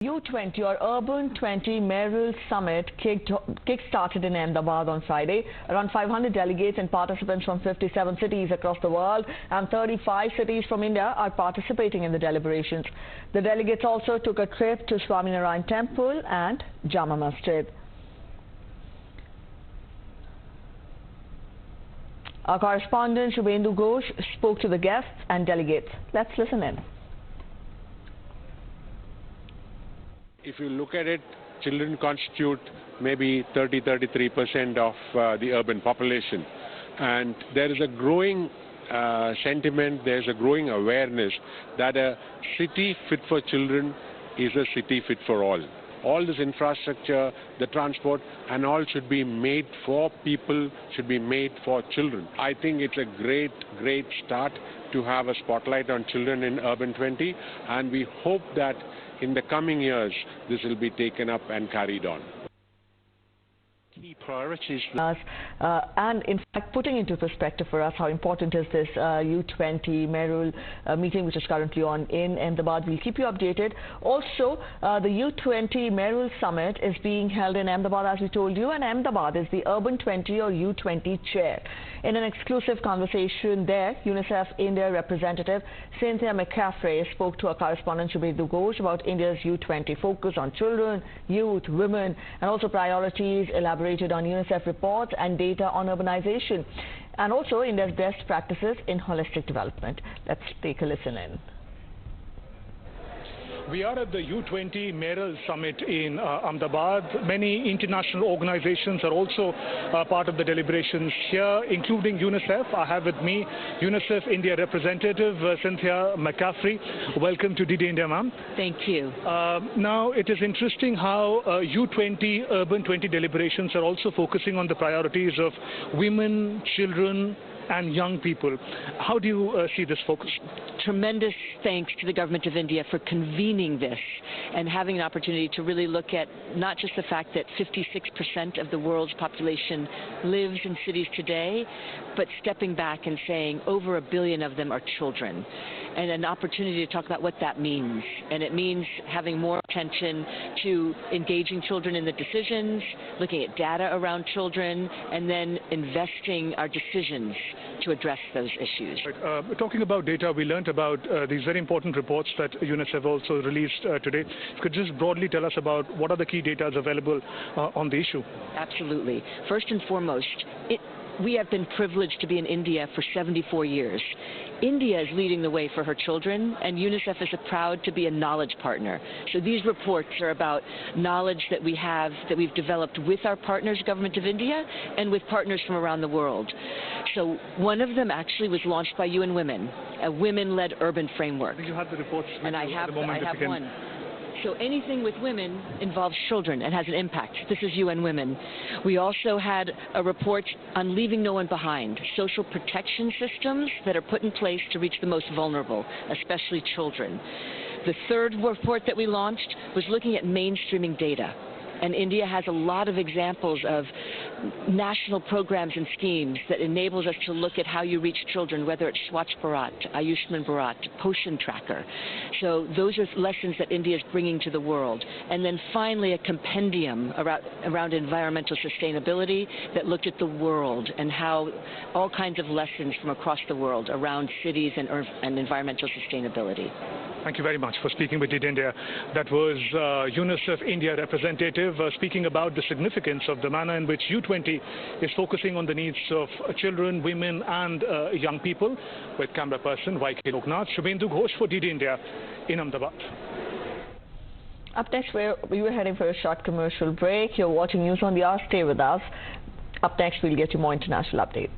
U20 or Urban 20 Mayoral Summit kick-started in Ahmedabad on Friday. Around 500 delegates and participants from 57 cities across the world and 35 cities from India are participating in the deliberations. The delegates also took a trip to Swaminarayan Temple and Jama Masjid. Our correspondent Shubhendu Ghosh spoke to the guests and delegates. Let's listen in. If you look at it, children constitute maybe 33% of the urban population, and there is a growing sentiment, there is a growing awareness that a city fit for children is a city fit for all. All this infrastructure, the transport and all should be made for people, should be made for children. I think it's a great start to have a spotlight on children in Urban 20, and we hope that in the coming years this will be taken up and carried on. Key priorities. And in fact, putting into perspective for us how important is this U20 Mayoral meeting which is currently on in Ahmedabad. We'll keep you updated. Also, the U20 Mayoral Summit is being held in Ahmedabad, as we told you, and Ahmedabad is the Urban 20 or U20 chair. In an exclusive conversation there, UNICEF India representative Cynthia McCaffrey spoke to our correspondent Shubhendu Ghosh about India's U20 focus on children, youth, women, and also priorities elaborated on UNICEF reports and data on urbanization, and also India's best practices in holistic development. Let's take a listen in. We are at the U20 Mayoral Summit in Ahmedabad. Many international organizations are also part of the deliberations here, including UNICEF. I have with me UNICEF India representative Cynthia McCaffrey. Welcome to DD India, ma'am. Thank you. Now, it is interesting how U20 Urban 20 deliberations are also focusing on the priorities of women, children, and young people. How do you see this focus? Tremendous thanks to the Government of India for convening this and having an opportunity to really look at not just the fact that 56% of the world's population lives in cities today, but stepping back and saying over 1 billion of them are children. And an opportunity to talk about what that means. And it means having more attention to engaging children in the decisions, looking at data around children, and then investing our decisions to address those issues. Right. Talking about data, we learned about these very important reports that UNICEF also released today. Could you just broadly tell us about what are the key data available on the issue? Absolutely. First and foremost, we have been privileged to be in India for 74 years. India is leading the way for her children, and UNICEF is proud to be a knowledge partner. So these reports are about knowledge that we have, that we've developed with our partners, Government of India, and with partners from around the world. So one of them actually was launched by UN Women, a women-led urban framework. You have the reports. And I have one. So anything with women involves children and has an impact. This is UN Women. We also had a report on leaving no one behind, social protection systems that are put in place to reach the most vulnerable, especially children. The third report that we launched was looking at mainstreaming data. And India has a lot of examples of national programs and schemes that enables us to look at how you reach children, whether it's Swachh Bharat, Ayushman Bharat, Poshan Tracker. So those are lessons that India is bringing to the world. And then finally a compendium around environmental sustainability that looked at the world and how all kinds of lessons from across the world around cities and environmental sustainability. Thank you very much for speaking with DD India. That was UNICEF India representative speaking about the significance of the manner in which U20 is focusing on the needs of children, women and young people. With camera person YK Loknath, Shubhendu Ghosh for DD India in Ahmedabad. Up next, we were heading for a short commercial break. You're watching News on the Hour. Stay with us. Up next, we'll get you more international updates.